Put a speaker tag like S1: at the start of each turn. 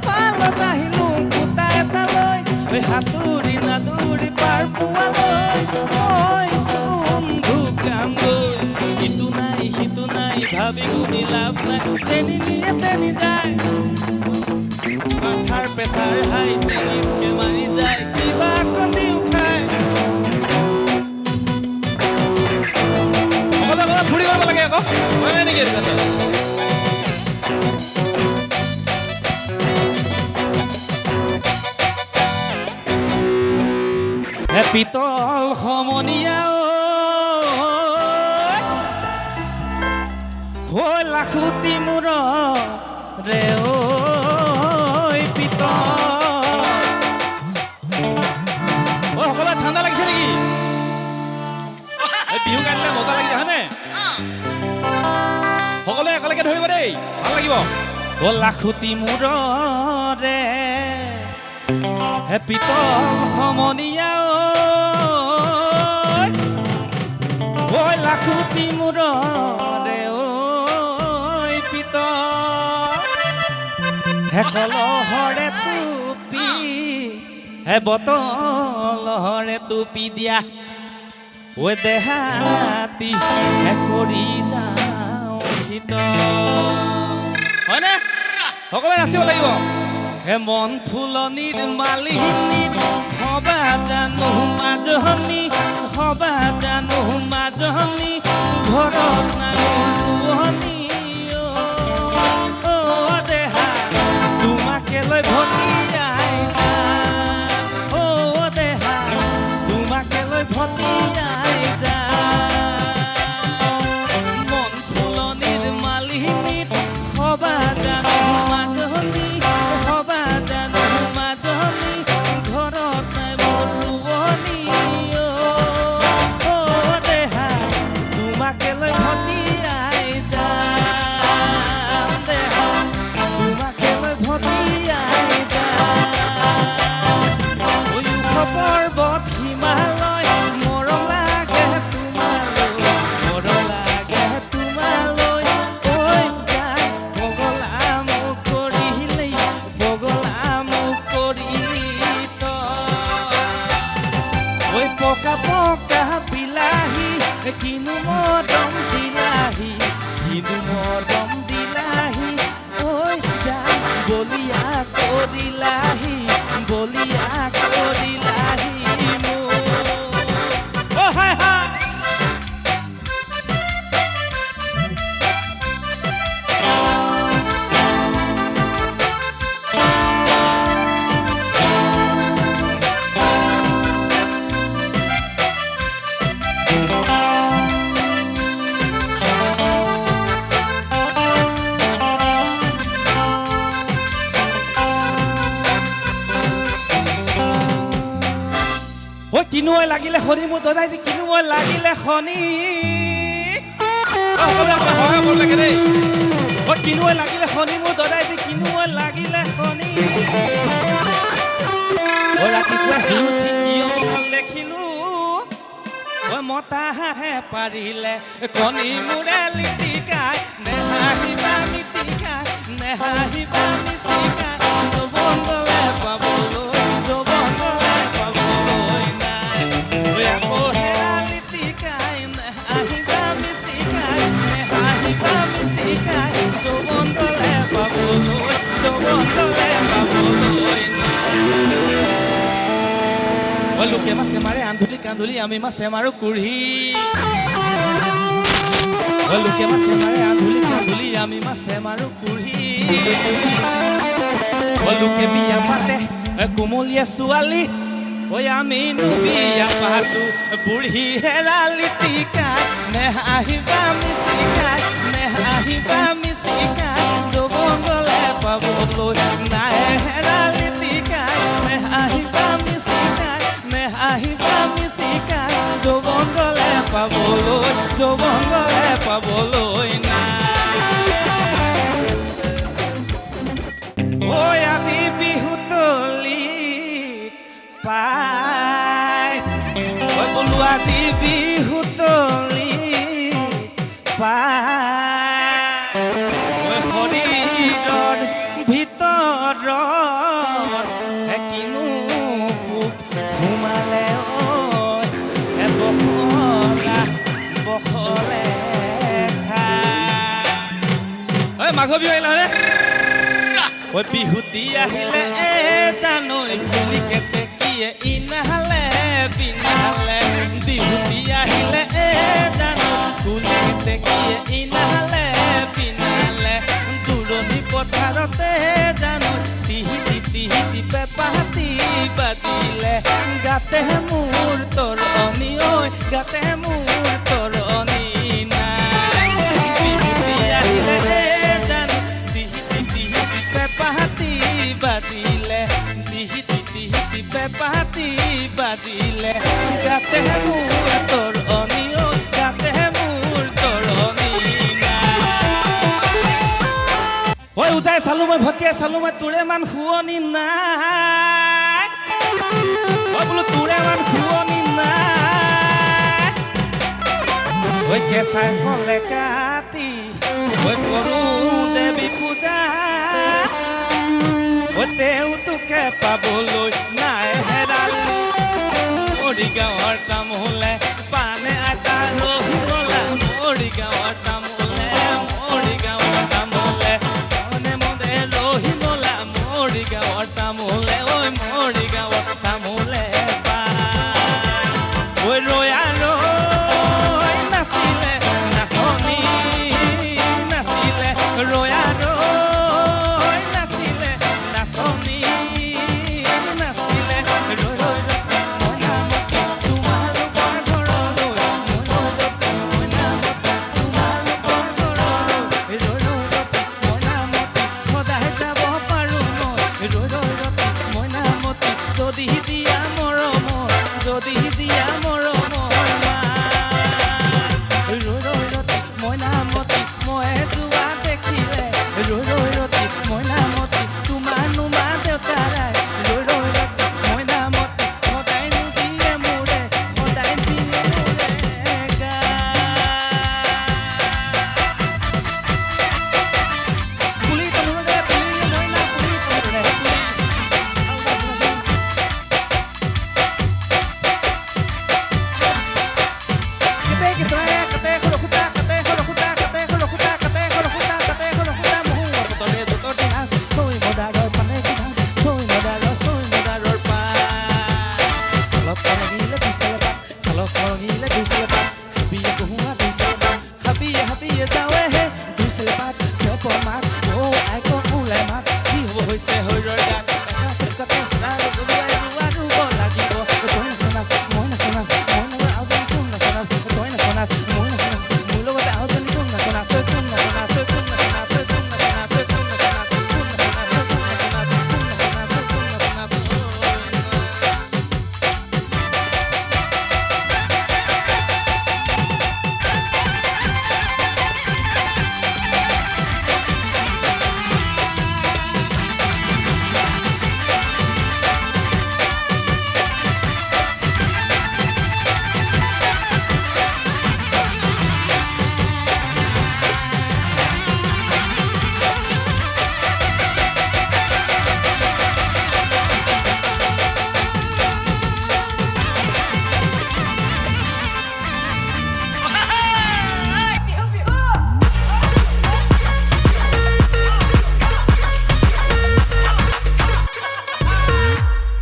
S1: পালত আহিলো কুটা এটা লৈ হাতুৰি নাদুৰি পাৰ পোৱালৈ মই চুন্ধু কাম গৈ ইটো নাই ভাবি গুণি লাভ নাই তেনি নিয়ে তেনি যায় মাথাৰ প্ৰেছাৰ হাই টেনিছকে মাৰি যায় কিবা কণিও খায় সকলোৱে ফুৰি কৰিব লাগে আকৌ হয় নাই নেকি পিতল সমনীয়া হৈ লাখুটি মূৰ ৰে ঐ পিতল সকলোৱে ঠাণ্ডা লাগিছে নেকি বিহু গাইলে মজা লাগিছে হয়নে সকলোৱে একেলগে ধৰিব দেই ভাল লাগিব লাখুটি মূৰ ৰে পিতল সমনীয়া ঐ লাখুটি মূৰ ৰে ঐ পিতল কলহৰে টুপি বটলহৰে টুপি দিয়া ঐ দেহাতি কৰি যাওঁ হয়নে সকলোৱে নাচিব লাগিব মন ফুলনিৰ মালিনীত হবা জানো মাজনী হবা জানো মাজনী ঘৰত নাগনি দেহা তোমাকে লৈ ভটিয়াই যা দেহা তোমাকে লৈ ভটিয়াই যা মন ফুলনিৰ মালিনীত হবা জানো মাজনী হবা জানো মাজনী ঘৰত নাই বৰুৱনী দেহা তোমাকে লৈ ভটিয়াই যা দেহা তোমাকে লৈ ভটিয়াই যা পৰ্বত হিমালয় মৰম লাগে তোমালৈ ঐ যাই বগলা মোক কৰিলে ঐ পকা পকা বিলাহী কিনো মৰম বিলাহী ঐ যাই বলিয়া কৰিলাহি কিনো লাগিলে শনি মোৰ দদাই দি কিনো লাগিলে শনি লাগে দেই কিনো লাগিলে শনি মোৰ দদাই দি কিনো লাগিলে শনি ৰাতিপুৱা দেখিলো মতা হাঁহে পাৰিলে কণী মোৰে লিটিকাই নেহাঁহিবা মিটিকাই নেহাঁহিবা মিচিকাই বন্ধলে পাবলৈ লোকে মাছে মাৰে আন্ধুলি কান্ধুলি আমি মাছে মাৰো কুঢ়ি লোকে মাছে মাৰে আন্ধুলি কান্ধুলি আমি মাছে মাৰো কুঢ়ি লোকে বিয়া পাতে কোমলীয়া ছোৱালী ঐ আমি বিয়া পাতো বুঢ়ী হেৰালি টিকাই নেহাঁহিবা মিচিকাই যৌৱন গলে পাবলৈ নাই হেৰালি টিকাই নেহাঁহিবা মিচিকাই যৌৱন গলে পাবলৈ নাই ঐ আজি বিহুতলি পাই বোলো আজি বিহুতলি পাই শৰীৰৰ ভিতৰত ঘৰত কিনো পোক সোমালে ঐ বখলা বখলে খাই মাঘ বিহু আহিলে হয়নে ঐ বিহুতি আহিলে জানৈ বুলি কেতেকীয়ে ইনাহালে বিনাহালে বিহুতি আহিলে জানৈ বুলি কেতেকীয়ে ইনাহালে বিনাহালে দূৰণি পথাৰতে জানৈ টিহিটি টিহিটি পেপাহাতি বাজিলে গাতে মোৰ তৰণি ঐ গাতে মোৰ তৰণি নাই বিহুতি আহিলে জানৈ টিহিটি টিহিটি পেপাহাতি বাজিলে টিহিটি টিহিটি পেপাহাতি বাজিলে গাতে মোৰ তৰণি ঐ গাতে মোৰ তৰণি নাই ঐ উজাই চালো মই ভটিয়াই চালো মই তোৰে মান শুৱনি নাই ঐ বোলো তোৰে মান শুৱনি নাই ঐ কেঁচাই কলে কাটি ঐ কৰো দেৱী পূজা ঐ তেওঁ তোকে পাবলৈ নাই হেৰাল গাঁৱৰ